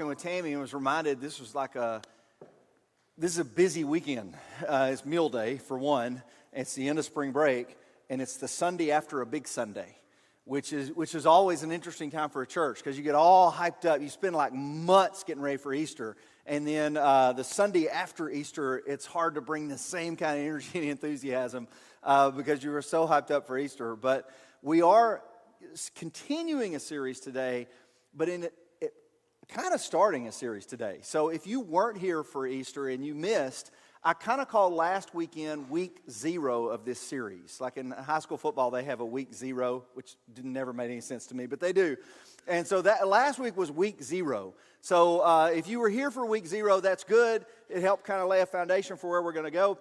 With Tammy and was reminded this is a busy weekend. It's Meal Day for one. It's the end of spring break, and it's the Sunday after a big Sunday, which is always an interesting time for a church because you get all hyped up. You spend like months getting ready for Easter, and then the Sunday after Easter, it's hard to bring the same kind of energy and enthusiasm because you were so hyped up for Easter. But we are continuing a series today, but kind of starting a series today. So if you weren't here for Easter and you missed, I kind of call last weekend week 0 of this series. Like in high school football, they have a week 0, which never made any sense to me, but they do. And so that last week was week 0. So if you were here for week 0, that's good. It helped kind of lay a foundation for where we're going to go.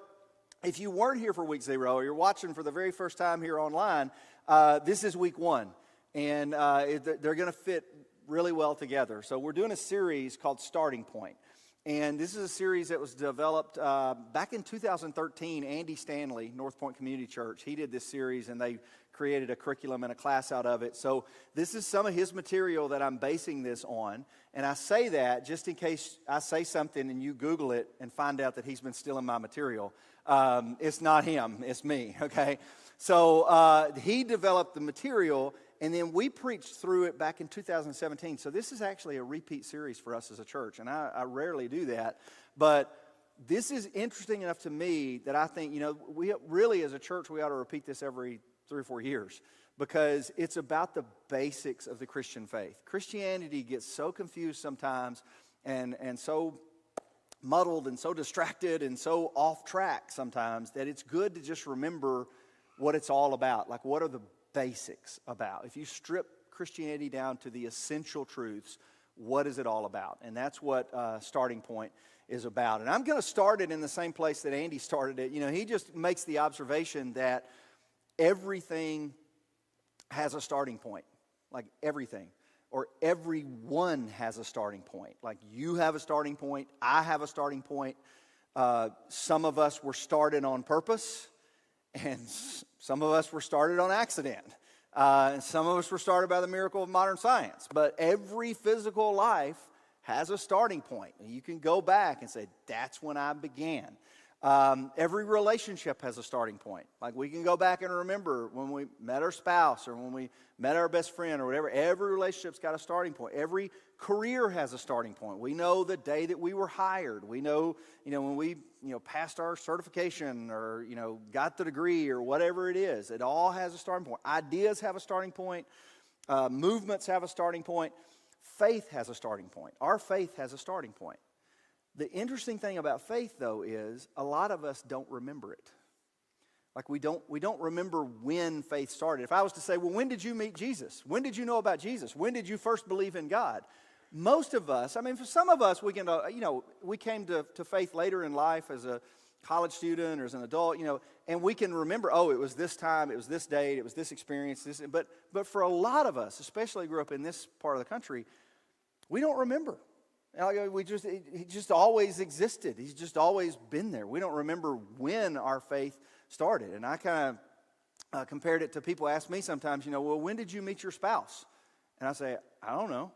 If you weren't here for week 0, or you're watching for the very first time here online, this is week 1. And they're going to fit really well together. So we're doing a series called Starting Point. And this is a series that was developed back in 2013. Andy Stanley, North Point Community Church, he did this series and they created a curriculum and a class out of it. So this is some of his material that I'm basing this on. And I say that just in case I say something and you Google it and find out that he's been stealing my material. It's not him, it's me, okay? So he developed the material, and then we preached through it back in 2017. So this is actually a repeat series for us as a church, and I rarely do that. But this is interesting enough to me that I think, we really as a church, we ought to repeat this every 3 or 4 years because it's about the basics of the Christian faith. Christianity gets so confused sometimes and so muddled and so distracted and so off track sometimes that it's good to just remember what it's all about. Like, what are the basics about? If you strip Christianity down to the essential truths, what is it all about? And that's what Starting Point is about. And I'm going to start it in the same place that Andy started it. He just makes the observation that everything has a starting point. Like everything. Or everyone has a starting point. Like you have a starting point. I have a starting point. Some of us were started on purpose. And some of us were started on accident. And some of us were started by the miracle of modern science. But every physical life has a starting point. You can go back and say, that's when I began. Every relationship has a starting point. Like we can go back and remember when we met our spouse or when we met our best friend or whatever. Every relationship's got a starting point. Every career has a starting point. We know the day that we were hired. We know, when we, passed our certification or, got the degree or whatever it is. It all has a starting point. Ideas have a starting point. Movements have a starting point. Faith has a starting point. Our faith has a starting point. The interesting thing about faith, though, is a lot of us don't remember it. Like we don't remember when faith started. If I was to say, well, when did you meet Jesus? When did you know about Jesus? When did you first believe in God? Most of us, for some of us, we can, we came to faith later in life as a college student or as an adult, and we can remember, it was this time, it was this date, it was this experience, but for a lot of us, especially grew up in this part of the country, we don't remember. He just always existed. He's just always been there. We don't remember when our faith started. And I kind of compared it to people ask me sometimes, well, when did you meet your spouse? And I say, I don't know.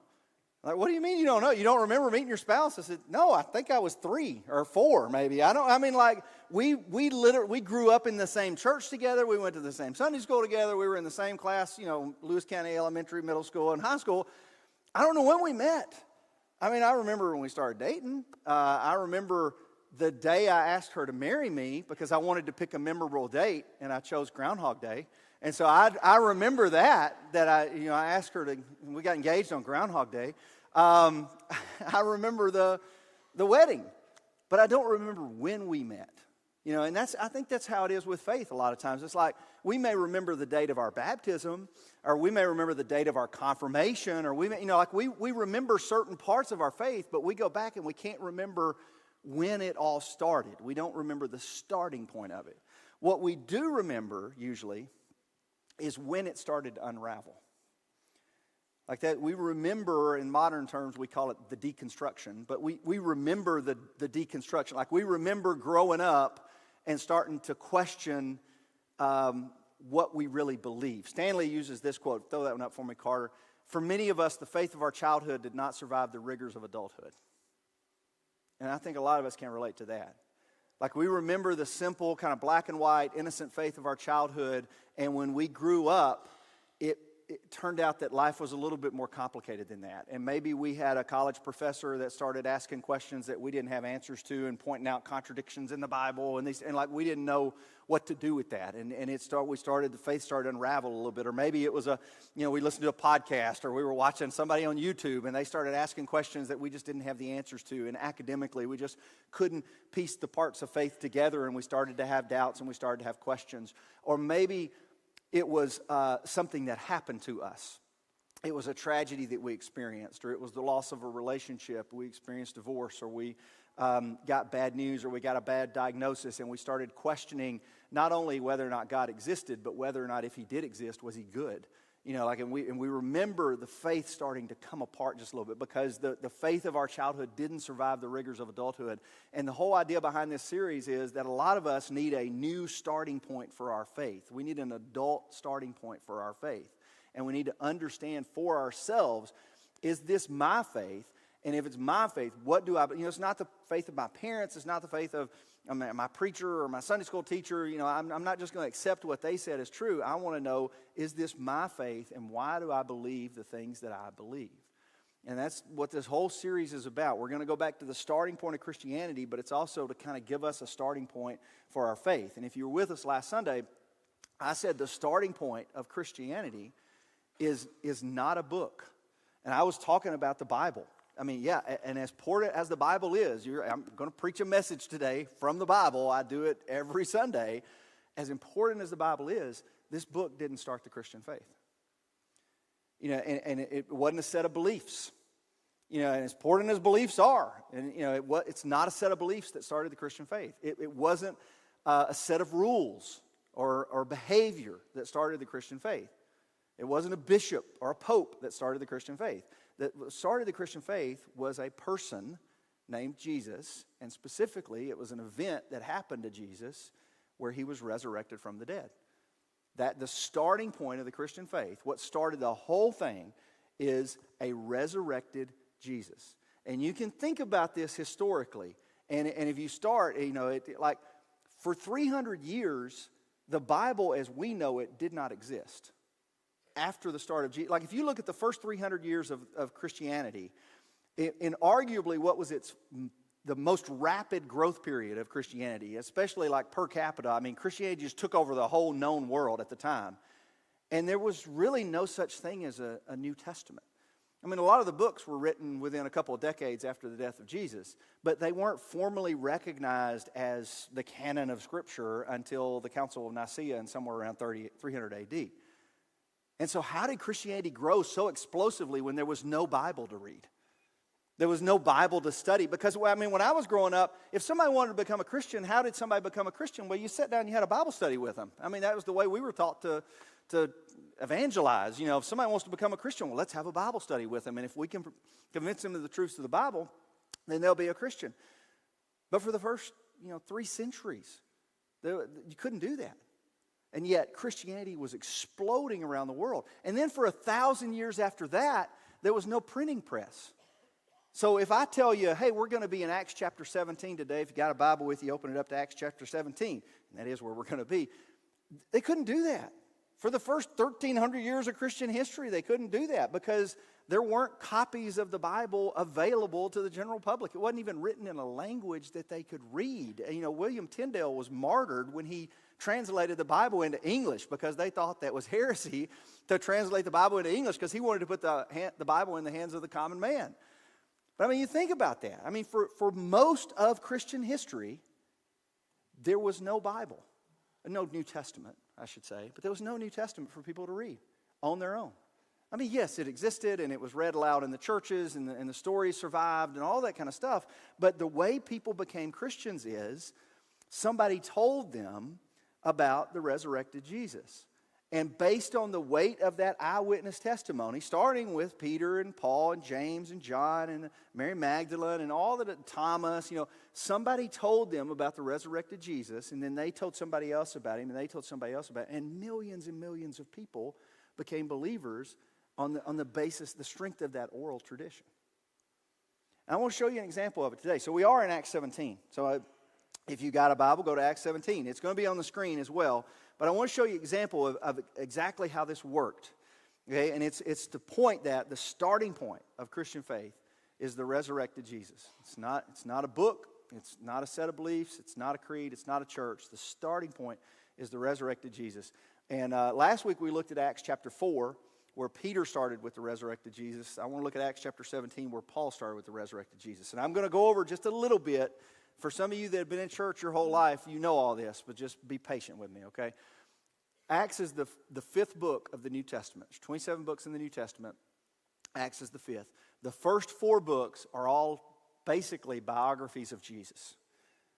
Like, what do you mean you don't know? You don't remember meeting your spouse? I said, no, I think I was 3 or 4 maybe. We grew up in the same church together. We went to the same Sunday school together. We were in the same class, Lewis County Elementary, middle school, and high school. I don't know when we met. I remember when we started dating. I remember the day I asked her to marry me because I wanted to pick a memorable date, and I chose Groundhog Day. And so I remember that I asked her to, we got engaged on Groundhog Day. I remember the wedding, but I don't remember when we met. And I think that's how it is with faith a lot of times. It's like we may remember the date of our baptism, or we may remember the date of our confirmation, or we may, we remember certain parts of our faith, but we go back and we can't remember when it all started. We don't remember the starting point of it. What we do remember usually is when it started to unravel. Like that, we remember, in modern terms, we call it the deconstruction, but we remember the deconstruction. Like we remember growing up and starting to question what we really believe. Stanley uses this quote. Throw that one up for me, Carter. For many of us, the faith of our childhood did not survive the rigors of adulthood. And I think a lot of us can relate to that. Like, we remember the simple, kind of black and white, innocent faith of our childhood, and when we grew up, it turned out that life was a little bit more complicated than that. And maybe we had a college professor that started asking questions that we didn't have answers to and pointing out contradictions in the Bible, and like we didn't know what to do with that. And the faith started to unravel a little bit. Or maybe it was we listened to a podcast, or we were watching somebody on YouTube, and they started asking questions that we just didn't have the answers to. And academically, we just couldn't piece the parts of faith together, and we started to have doubts and we started to have questions. Or maybe it was something that happened to us. It was a tragedy that we experienced, or it was the loss of a relationship. We experienced divorce, or we got bad news, or we got a bad diagnosis, and we started questioning not only whether or not God existed, but whether or not, if he did exist, was he good? And we remember the faith starting to come apart just a little bit because the faith of our childhood didn't survive the rigors of adulthood. And the whole idea behind this series is that a lot of us need a new starting point for our faith. We need an adult starting point for our faith. And we need to understand for ourselves, is this my faith? And if it's my faith, what do I... it's not the faith of my parents. It's not the faith of my preacher or my Sunday school teacher. I'm not just going to accept what they said as true. I want to know, is this my faith, and why do I believe the things that I believe? And that's what this whole series is about. We're going to go back to the starting point of Christianity, but it's also to kind of give us a starting point for our faith. And if you were with us last Sunday, I said the starting point of Christianity is not a book. And I was talking about the Bible. And as important as the Bible is, I'm going to preach a message today from the Bible. I do it every Sunday. As important as the Bible is, this book didn't start the Christian faith. And it wasn't a set of beliefs. And as important as beliefs are, and it's not a set of beliefs that started the Christian faith. It wasn't a set of rules or behavior that started the Christian faith. It wasn't a bishop or a pope that started the Christian faith. That started the Christian faith was a person named Jesus, and specifically it was an event that happened to Jesus where he was resurrected from the dead. That the starting point of the Christian faith, what started the whole thing, is a resurrected Jesus. And you can think about this historically, and if you start, for 300 years, the Bible as we know it did not exist. After the start of Jesus, like if you look at the first 300 years of Christianity, in arguably what was the most rapid growth period of Christianity, especially like per capita. Christianity just took over the whole known world at the time. And there was really no such thing as a New Testament. A lot of the books were written within a couple of decades after the death of Jesus, but they weren't formally recognized as the canon of Scripture until the Council of Nicaea in somewhere around 300 AD. And so how did Christianity grow so explosively when there was no Bible to read? There was no Bible to study. Because, when I was growing up, if somebody wanted to become a Christian, how did somebody become a Christian? Well, you sat down and you had a Bible study with them. That was the way we were taught to evangelize. If somebody wants to become a Christian, well, let's have a Bible study with them. And if we can convince them of the truths of the Bible, then they'll be a Christian. But for the first, 3 centuries, you couldn't do that. And yet Christianity was exploding around the world. And then for 1,000 years after that, there was no printing press. So if I tell you, hey, we're going to be in Acts chapter 17 today, if you got a Bible with you, open it up to Acts chapter 17. And that is where we're going to be. They couldn't do that. For the first 1,300 years of Christian history, they couldn't do that because there weren't copies of the Bible available to the general public. It wasn't even written in a language that they could read. William Tyndale was martyred when he translated the Bible into English because they thought that was heresy to translate the Bible into English because he wanted to put the Bible in the hands of the common man. But you think about that. For most of Christian history, there was no Bible. No New Testament, I should say. But there was no New Testament for people to read on their own. Yes, it existed and it was read aloud in the churches and the stories survived and all that kind of stuff. But the way people became Christians is somebody told them about the resurrected Jesus. And based on the weight of that eyewitness testimony, starting with Peter and Paul and James and John and Mary Magdalene and all that, Thomas, somebody told them about the resurrected Jesus, and then they told somebody else about him, and they told somebody else about him, and millions of people became believers on the basis, the strength of that oral tradition. And I want to show you an example of it today. So we are in Acts 17. So if you got a Bible, go to Acts 17. It's going to be on the screen as well. But I want to show you an example of exactly how this worked. Okay, and it's to point that the starting point of Christian faith is the resurrected Jesus. It's not a book. It's not a set of beliefs. It's not a creed. It's not a church. The starting point is the resurrected Jesus. And last week we looked at Acts chapter 4, where Peter started with the resurrected Jesus. I want to look at Acts chapter 17, where Paul started with the resurrected Jesus. And I'm going to go over just a little bit. For some of you that have been in church your whole life, you know all this, but just be patient with me, okay? Acts is the fifth book of the New Testament. There's 27 books in the New Testament. Acts is the fifth. The first 4 books are all basically biographies of Jesus.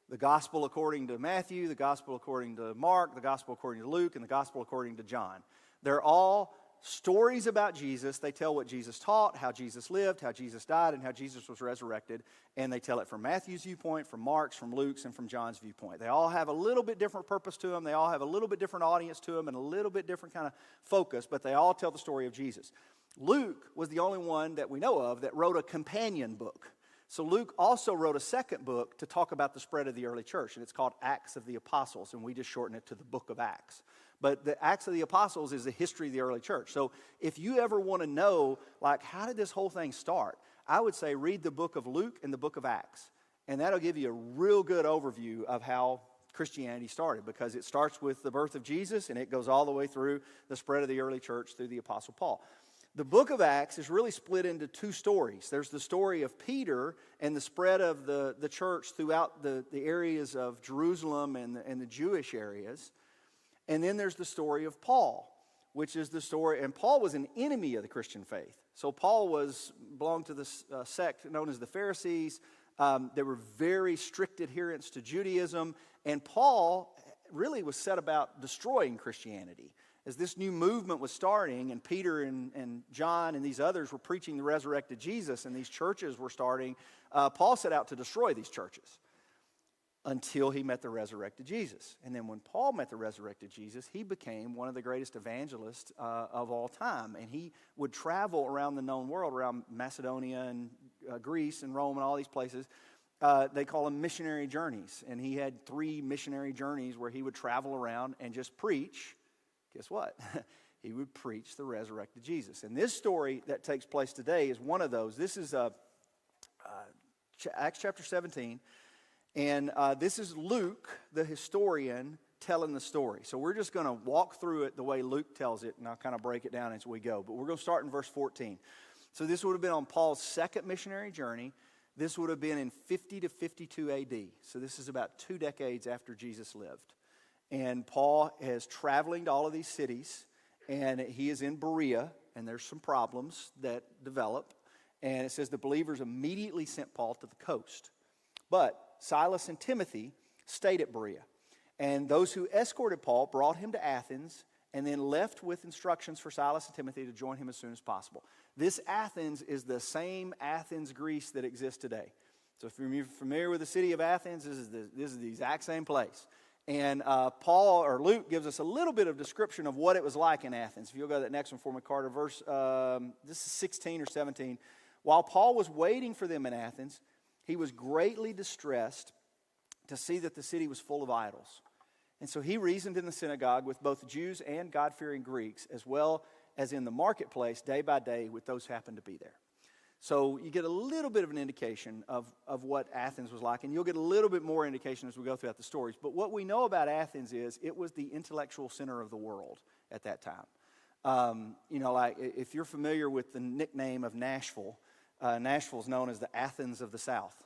The gospel according to Matthew, the gospel according to Mark, the gospel according to Luke, and the gospel according to John. They're all stories about Jesus. They tell what Jesus taught, how Jesus lived, how Jesus died, and how Jesus was resurrected. And they tell it from Matthew's viewpoint, from Mark's, from Luke's, and from John's viewpoint. They all have a little bit different purpose to them. They all have a little bit different audience to them and a little bit different kind of focus, but they all tell the story of Jesus. Luke was the only one that we know of that wrote a companion book. So Luke also wrote a second book to talk about the spread of the early church, and it's called Acts of the Apostles, and we just shorten it to the book of Acts. But the Acts of the Apostles is the history of the early church. So if you ever want to know, like, how did this whole thing start, I would say read the book of Luke and the book of Acts, and that'll give you a real good overview of how Christianity started, because it starts with the birth of Jesus, and it goes all the way through the spread of the early church through the Apostle Paul. The book of Acts is really split into 2 stories. There's the story of Peter and the spread of the church throughout the areas of Jerusalem and the Jewish areas. And then there's the story of Paul, which is the story, and Paul was an enemy of the Christian faith. So Paul belonged to the sect known as the Pharisees. They were very strict adherents to Judaism, and Paul really was set about destroying Christianity. As this new movement was starting, and Peter and John and these others were preaching the resurrected Jesus, and these churches were starting, Paul set out to destroy these churches until he met the resurrected Jesus. And then when Paul met the resurrected Jesus, he became one of the greatest evangelists of all time. And he would travel around the known world, around Macedonia and Greece and Rome and all these places. They call them missionary journeys. And he had 3 missionary journeys where he would travel around and just preach. Guess what? He would preach the resurrected Jesus. And this story that takes place today is one of those. This is Acts chapter 17. And this is Luke, the historian, telling the story. So we're just going to walk through it the way Luke tells it, and I'll kind of break it down as we go. But we're going to start in verse 14. So this would have been on Paul's second missionary journey. This would have been in 50 to 52 AD. So this is about 2 decades after Jesus lived. And Paul is traveling to all of these cities, and he is in Berea, and there's some problems that develop. And it says the believers immediately sent Paul to the coast. But Silas and Timothy stayed at Berea. And those who escorted Paul brought him to Athens, and then left with instructions for Silas and Timothy to join him as soon as possible. This Athens is the same Athens, Greece that exists today. So if you're familiar with the city of Athens, this is the exact same place. And Luke gives us a little bit of description of what it was like in Athens. If you'll go to that next one for me, Carter, this is 16 or 17. While Paul was waiting for them in Athens, he was greatly distressed to see that the city was full of idols. And so he reasoned in the synagogue with both Jews and God-fearing Greeks, as well as in the marketplace day by day with those who happened to be there. So you get a little bit of an indication of what Athens was like, and you'll get a little bit more indication as we go throughout the stories. But what we know about Athens is it was the intellectual center of the world at that time. Like if you're familiar with the nickname of Nashville, Nashville is known as the Athens of the South.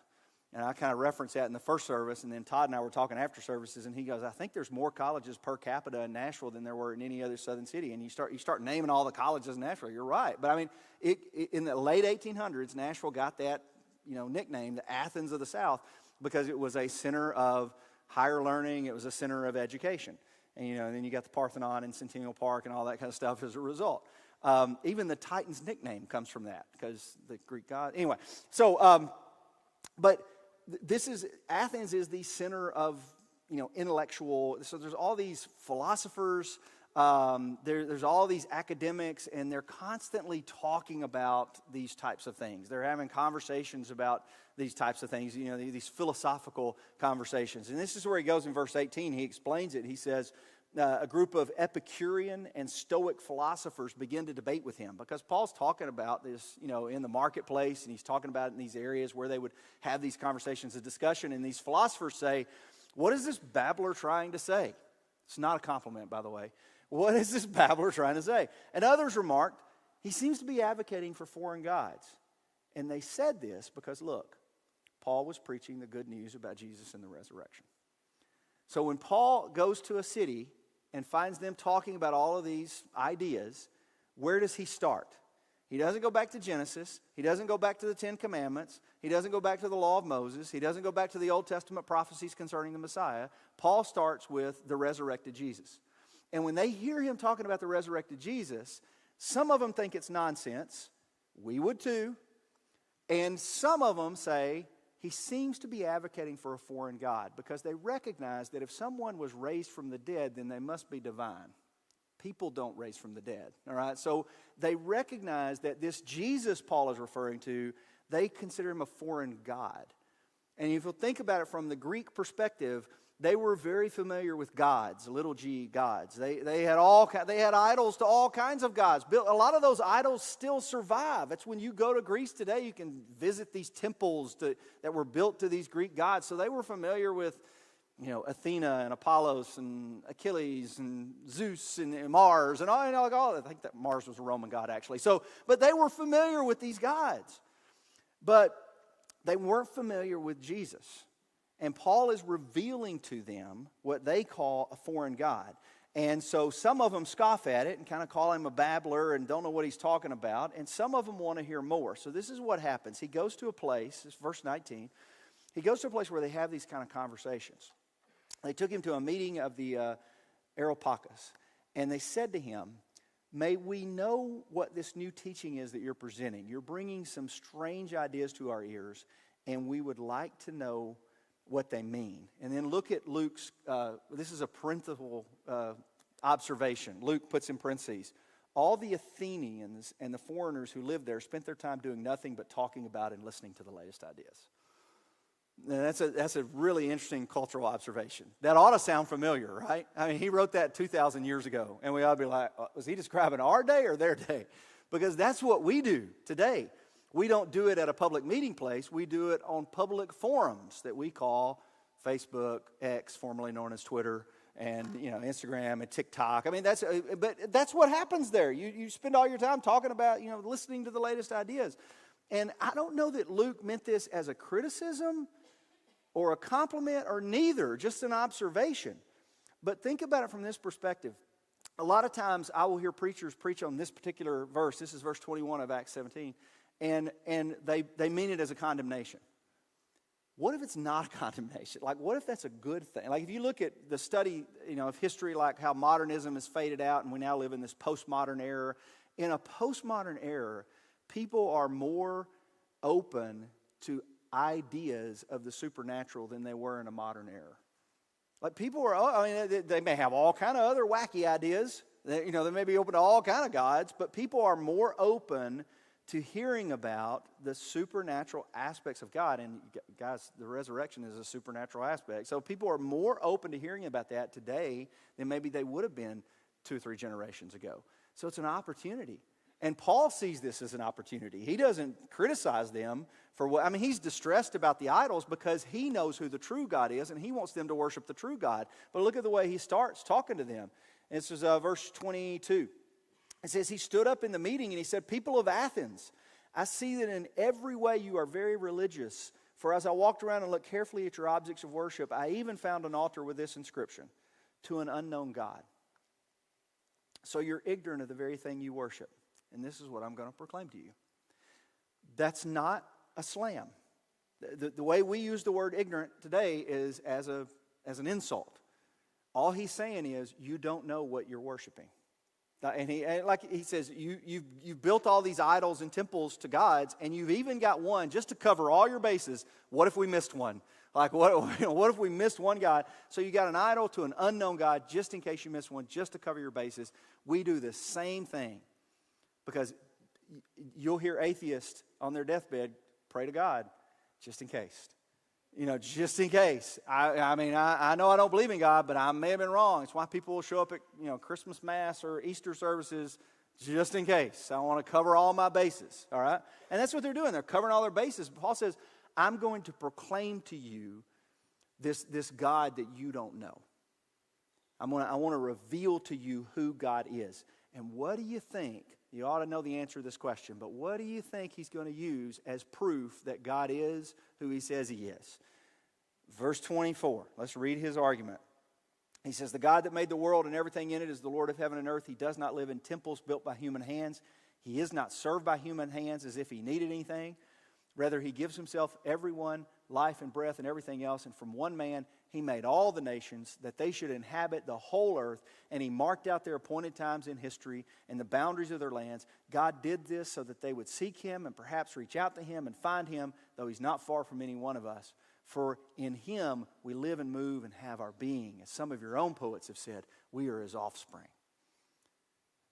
And I kind of referenced that in the first service, and then Todd and I were talking after services, and he goes, I think there's more colleges per capita in Nashville than there were in any other southern city. And you start naming all the colleges in Nashville. You're right. But I mean, in the late 1800s, Nashville got that nickname, the Athens of the South, because it was a center of higher learning. It was a center of education. And then you got the Parthenon and Centennial Park and all that kind of stuff as a result. Even the Titans nickname comes from that, because the Greek god. Anyway, so Athens is the center of intellectual. So there's all these philosophers, There's all these academics, and they're constantly talking about these types of things. They're having conversations about these types of things, these philosophical conversations. And this is where he goes in verse 18. He explains it. He says, a group of Epicurean and Stoic philosophers begin to debate with him, because Paul's talking about this, in the marketplace, and he's talking about it in these areas where they would have these conversations of discussion. And these philosophers say, what is this babbler trying to say? It's not a compliment, by the way. What is this babbler trying to say? And others remarked, he seems to be advocating for foreign gods. And they said this because, look, Paul was preaching the good news about Jesus and the resurrection. So when Paul goes to a city and finds them talking about all of these ideas, where does he start? He doesn't go back to Genesis. He doesn't go back to the Ten Commandments. He doesn't go back to the law of Moses. He doesn't go back to the Old Testament prophecies concerning the Messiah. Paul starts with the resurrected Jesus. And when they hear him talking about the resurrected Jesus, some of them think it's nonsense. We would too. And some of them say, he seems to be advocating for a foreign god, because they recognize that if someone was raised from the dead, then they must be divine. People don't raise from the dead, all right? So they recognize that this Jesus Paul is referring to, they consider him a foreign god. And if you think about it from the Greek perspective, they were very familiar with gods, little g gods. They had idols to all kinds of gods. A lot of those idols still survive. That's when you go to Greece today, you can visit these temples that were built to these Greek gods. So they were familiar with, Athena and Apollos and Achilles and Zeus and Mars and all. I think that Mars was a Roman god actually. But they were familiar with these gods, but they weren't familiar with Jesus. And Paul is revealing to them what they call a foreign god. And so some of them scoff at it and kind of call him a babbler and don't know what he's talking about. And some of them want to hear more. So this is what happens. He goes to a place, it's verse 19. He goes to a place where they have these kind of conversations. They took him to a meeting of the Areopagus. And they said to him, may we know what this new teaching is that you're presenting. You're bringing some strange ideas to our ears, and we would like to know what they mean. And then look at Luke's, this is a parenthetical observation. Luke puts in parentheses, all the Athenians and the foreigners who lived there spent their time doing nothing but talking about and listening to the latest ideas. Now, that's a really interesting cultural observation. That ought to sound familiar, right? I mean, he wrote that 2,000 years ago, and we ought to be like, was he describing our day or their day? Because that's what we do today. We don't do it at a public meeting place. We do it on public forums that we call Facebook, X, formerly known as Twitter, and Instagram and TikTok. I mean, but that's what happens there. You spend all your time talking about, listening to the latest ideas. And I don't know that Luke meant this as a criticism or a compliment or neither, just an observation. But think about it from this perspective. A lot of times I will hear preachers preach on this particular verse. This is verse 21 of Acts 17. And they mean it as a condemnation. What if it's not a condemnation? Like, what if that's a good thing? Like, if you look at the study, of history, like how modernism has faded out and we now live in this postmodern era. In a postmodern era, people are more open to ideas of the supernatural than they were in a modern era. Like, people are, they may have all kind of other wacky ideas. They may be open to all kind of gods, but people are more open to hearing about the supernatural aspects of God. And guys, the resurrection is a supernatural aspect. So people are more open to hearing about that today than maybe they would have been 2 or 3 generations ago. So it's an opportunity. And Paul sees this as an opportunity. He doesn't criticize them for he's distressed about the idols because he knows who the true God is and he wants them to worship the true God. But look at the way he starts talking to them. And this is verse 22. It says, he stood up in the meeting and he said, people of Athens, I see that in every way you are very religious. For as I walked around and looked carefully at your objects of worship, I even found an altar with this inscription, to an unknown God. So you're ignorant of the very thing you worship. And this is what I'm going to proclaim to you. That's not a slam. The way we use the word ignorant today is as an insult. All he's saying is, you don't know what you're worshiping. And he says, you've built all these idols and temples to gods, and you've even got one, just to cover all your bases. What if we missed one? Like, what if we missed one God? So you got an idol to an unknown God just in case you miss one, just to cover your bases. We do the same thing because you'll hear atheists on their deathbed pray to God just in case. Just in case. I mean, I know I don't believe in God, but I may have been wrong. It's why people will show up at, Christmas Mass or Easter services just in case. I want to cover all my bases, all right? And that's what they're doing. They're covering all their bases. Paul says, I'm going to proclaim to you this God that you don't know. I want to reveal to you who God is. And what do you think? You ought to know the answer to this question, but what do you think he's going to use as proof that God is who he says he is? Verse 24, let's read his argument. He says, the God that made the world and everything in it is the Lord of heaven and earth. He does not live in temples built by human hands. He is not served by human hands as if he needed anything. Rather, he gives himself everyone life and breath and everything else. And from one man, he made all the nations that they should inhabit the whole earth. And he marked out their appointed times in history and the boundaries of their lands. God did this so that they would seek him and perhaps reach out to him and find him, though he's not far from any one of us. For in him we live and move and have our being. As some of your own poets have said, we are his offspring.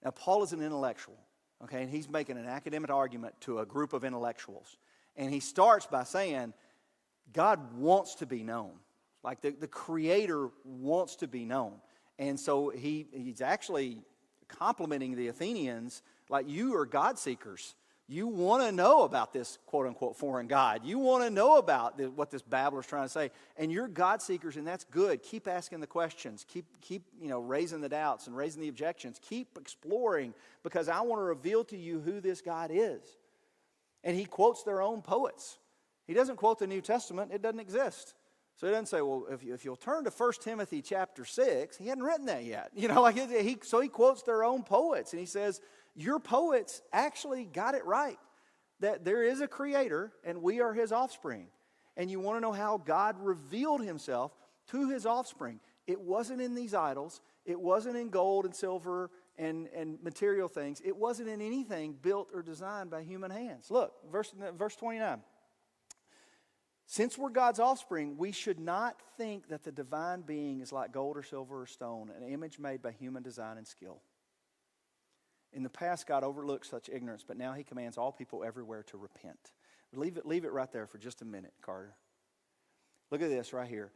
Now, Paul is an intellectual, okay? And he's making an academic argument to a group of intellectuals. And he starts by saying, God wants to be known. Like the Creator wants to be known. And so he's actually complimenting the Athenians, like, you are God seekers. You want to know about this quote-unquote foreign God. You want to know about what this babbler's trying to say. And you're God seekers, and that's good. Keep asking the questions. Keep raising the doubts and raising the objections. Keep exploring, because I want to reveal to you who this God is. And he quotes their own poets. He doesn't quote the New Testament. It doesn't exist. So he doesn't say, well, if you'll turn to 1 Timothy chapter 6, he hadn't written that yet. So he quotes their own poets, and he says, your poets actually got it right, that there is a Creator, and we are his offspring. And you want to know how God revealed himself to his offspring. It wasn't in these idols. It wasn't in gold and silver and material things. It wasn't in anything built or designed by human hands. Look, verse 29. Since we're God's offspring, we should not think that the divine being is like gold or silver or stone, an image made by human design and skill. In the past, God overlooked such ignorance, but now he commands all people everywhere to repent. Leave it right there for just a minute, Carter. Look at this right here.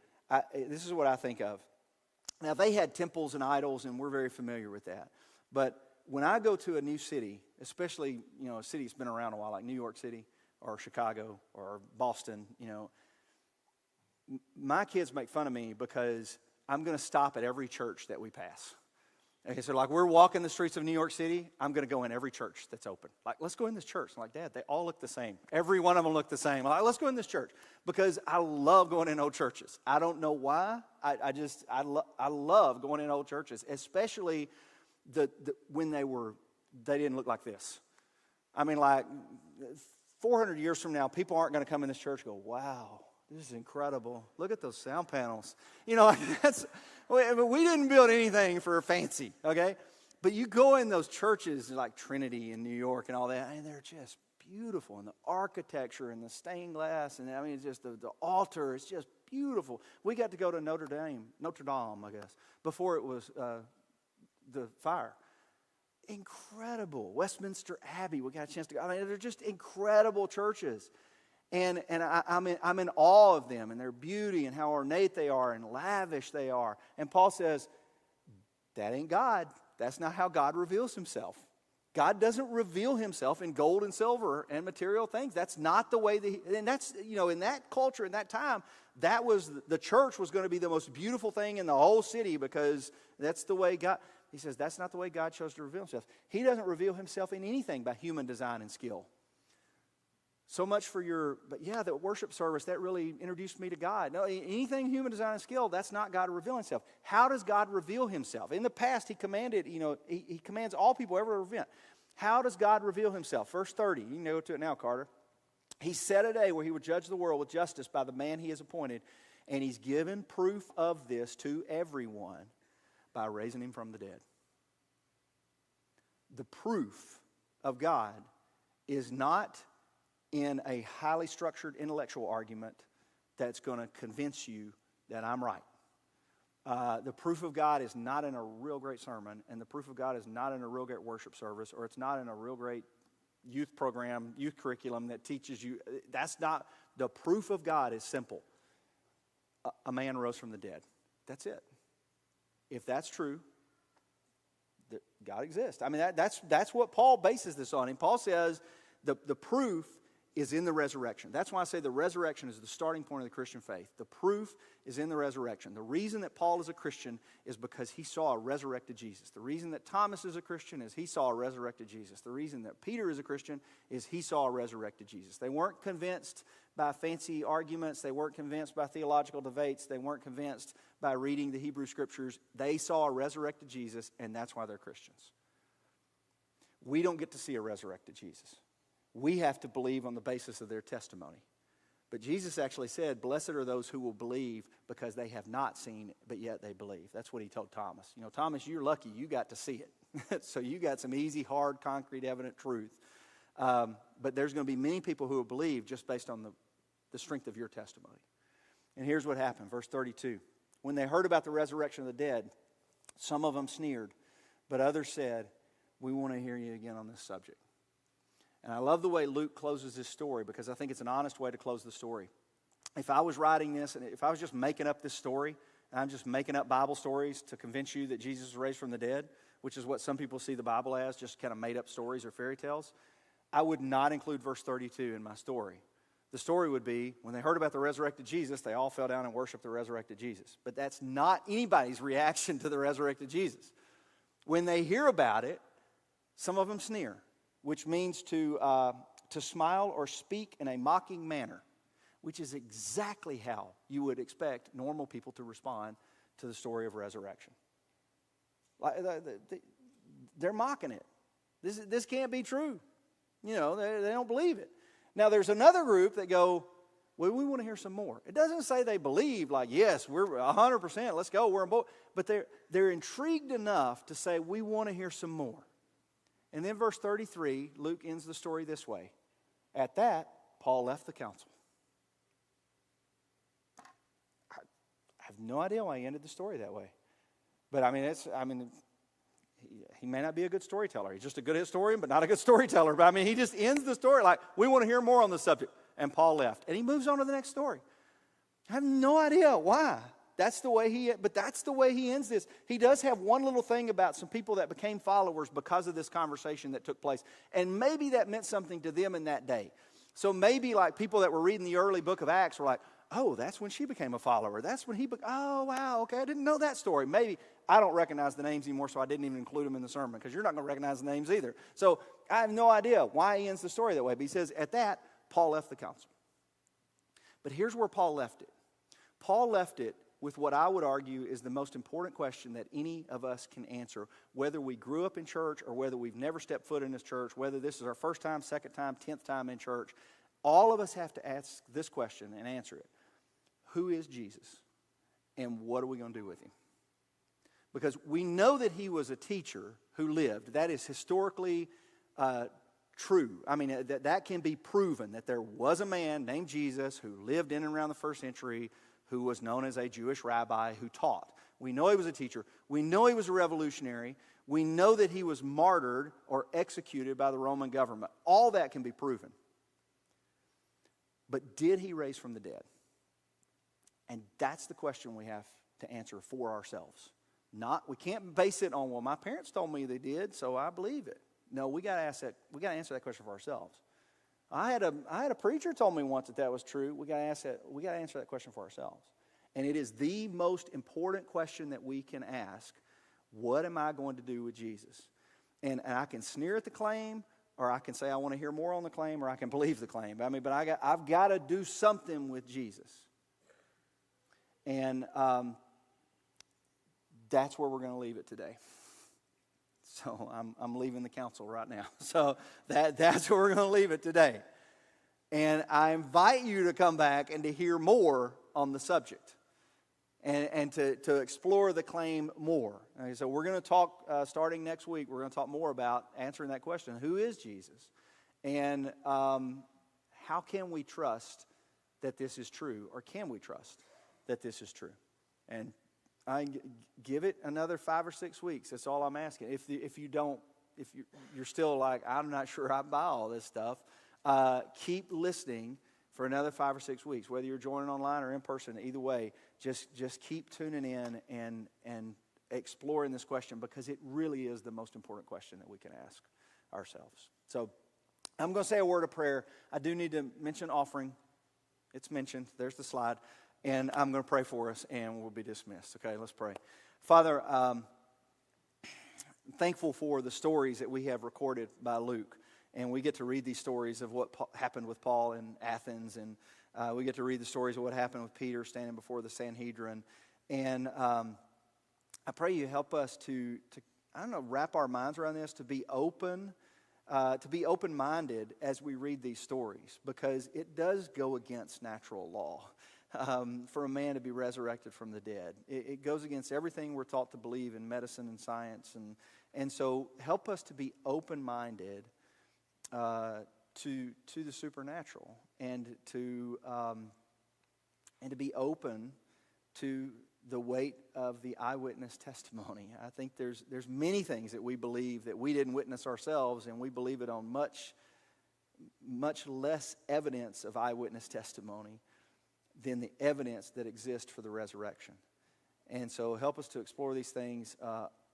This is what I think of. Now, they had temples and idols, and we're very familiar with that. But when I go to a new city, especially, a city that's been around a while, like New York City or Chicago or Boston, my kids make fun of me because I'm going to stop at every church that we pass. Okay, so like we're walking the streets of New York City, I'm going to go in every church that's open. Like, let's go in this church. I'm like, Dad, they all look the same. Every one of them look the same. I'm like, let's go in this church, because I love going in old churches. I don't know why. I love going in old churches, especially when they didn't look like this. I mean, like 400 years from now, people aren't going to come in this church and go, wow, this is incredible. Look at those sound panels. We didn't build anything for fancy, okay? But you go in those churches like Trinity in New York and all that, and they're just beautiful. And the architecture and the stained glass, and it's just the altar, it's just beautiful. We got to go to Notre Dame, I guess, before it was the fire. Incredible. Westminster Abbey, we got a chance to go. I mean, they're just incredible churches. And I'm in awe of them and their beauty and how ornate they are and lavish they are. And Paul says, that ain't God. That's not how God reveals himself. God doesn't reveal himself in gold and silver and material things. That's not the way and that's, in that culture, in that time, that was, the church was going to be the most beautiful thing in the whole city, because that's the way God, he says, that's not the way God chose to reveal himself. He doesn't reveal himself in anything by human design and skill. So much for the worship service, that really introduced me to God. No, anything human design and skill, that's not God revealing himself. How does God reveal himself? In the past, he commanded, he commands all people ever to repent. How does God reveal himself? Verse 30, you can go to it now, Carter. He set a day where he would judge the world with justice by the man he has appointed, and he's given proof of this to everyone by raising him from the dead. The proof of God is not in a highly structured intellectual argument that's going to convince you that I'm right. The proof of God is not in a real great sermon, and the proof of God is not in a real great worship service, or it's not in a real great youth program, youth curriculum that teaches you. That's not, the proof of God is simple. A man rose from the dead. That's it. If that's true, God exists. I mean, that's what Paul bases this on. And Paul says the proof is in the resurrection. That's why I say the resurrection is the starting point of the Christian faith. The proof is in the resurrection. The reason that Paul is a Christian is because he saw a resurrected Jesus. The reason that Thomas is a Christian is he saw a resurrected Jesus. The reason that Peter is a Christian is he saw a resurrected Jesus. They weren't convinced by fancy arguments. They weren't convinced by theological debates. They weren't convinced by reading the Hebrew Scriptures. They saw a resurrected Jesus, and that's why they're Christians. We don't get to see a resurrected Jesus. We have to believe on the basis of their testimony. But Jesus actually said, blessed are those who will believe because they have not seen, but yet they believe. That's what he told Thomas. You know, Thomas, you're lucky you got to see it. So you got some easy, hard, concrete, evident truth. But there's going to be many people who will believe just based on the strength of your testimony. And here's what happened, verse 32. When they heard about the resurrection of the dead, some of them sneered, but others said, we want to hear you again on this subject. And I love the way Luke closes this story because I think it's an honest way to close the story. If I was writing this and if I was just making up this story, and I'm just making up Bible stories to convince you that Jesus was raised from the dead, which is what some people see the Bible as, just kind of made up stories or fairy tales, I would not include verse 32 in my story. The story would be, when they heard about the resurrected Jesus, they all fell down and worshiped the resurrected Jesus. But that's not anybody's reaction to the resurrected Jesus. When they hear about it, some of them sneer, which means to smile or speak in a mocking manner, which is exactly how you would expect normal people to respond to the story of resurrection. They're mocking it. This can't be true. You know, they don't believe it. Now, there's another group that go, well, we want to hear some more. It doesn't say they believe, like, yes, we're 100%, let's go, we're on board. But they're intrigued enough to say, we want to hear some more. And then verse 33, Luke ends the story this way. At that, Paul left the council. I have no idea why he ended the story that way. But he may not be a good storyteller. He's just a good historian, but not a good storyteller. But he just ends the story like, we want to hear more on the subject. And Paul left. And he moves on to the next story. I have no idea why. That's the way he ends this. He does have one little thing about some people that became followers because of this conversation that took place. And maybe that meant something to them in that day. So maybe like people that were reading the early book of Acts were like, oh, that's when she became a follower. That's when oh, wow, okay, I didn't know that story. Maybe I don't recognize the names anymore, so I didn't even include them in the sermon because you're not going to recognize the names either. So I have no idea why he ends the story that way. But he says, at that, Paul left the council. But here's where Paul left it. Paul left it with what I would argue is the most important question that any of us can answer, whether we grew up in church or whether we've never stepped foot in this church, whether this is our first time, second time, 10th time in church. All of us have to ask this question and answer it. Who is Jesus? And what are we going to do with him? Because we know that he was a teacher who lived. That is historically true. That can be proven that there was a man named Jesus who lived in and around the first century who was known as a Jewish rabbi who taught. We know he was a teacher. We know he was a revolutionary. We know that he was martyred or executed by the Roman government. All that can be proven. But did he raise from the dead? And that's the question we have to answer for ourselves. We can't base it on, well, my parents told me they did, so I believe it. No, we got to answer that question for ourselves. I had a preacher told me once that was true. We got to answer that question for ourselves. And it is the most important question that we can ask. What am I going to do with Jesus? And I can sneer at the claim, or I can say I want to hear more on the claim, or I can believe the claim. But I've got to do something with Jesus. And that's where we're going to leave it today. So I'm leaving the council right now. So that's where we're going to leave it today. And I invite you to come back and to hear more on the subject. And to explore the claim more. Okay, so we're going to talk, starting next week, we're going to talk more about answering that question. Who is Jesus? And how can we trust that this is true? Or can we trust that this is true? And give it another 5 or 6 weeks. That's all I'm asking. If you're still like, I'm not sure I buy all this stuff, keep listening for another 5 or 6 weeks. Whether you're joining online or in person, either way, just keep tuning in and exploring this question, because it really is the most important question that we can ask ourselves. So I'm going to say a word of prayer. I do need to mention offering. It's mentioned. There's the slide. And I'm going to pray for us, and we'll be dismissed. Okay, let's pray. Father, I'm thankful for the stories that we have recorded by Luke. And we get to read these stories of what happened with Paul in Athens. And we get to read the stories of what happened with Peter standing before the Sanhedrin. And I pray you help us to wrap our minds around this, to be open-minded as we read these stories, because it does go against natural law for a man to be resurrected from the dead. It goes against everything we're taught to believe in medicine and science, and so help us to be open-minded to the supernatural, and to be open to the weight of the eyewitness testimony. I think there's many things that we believe that we didn't witness ourselves, and we believe it on much less evidence of eyewitness testimony than the evidence that exists for the resurrection. And so help us to explore these things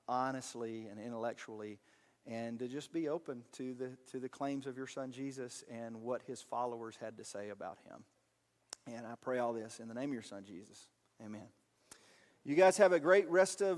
honestly and intellectually, and to just be open to the claims of your Son Jesus and what his followers had to say about him. And I pray all this in the name of your Son Jesus. Amen. You guys have a great rest of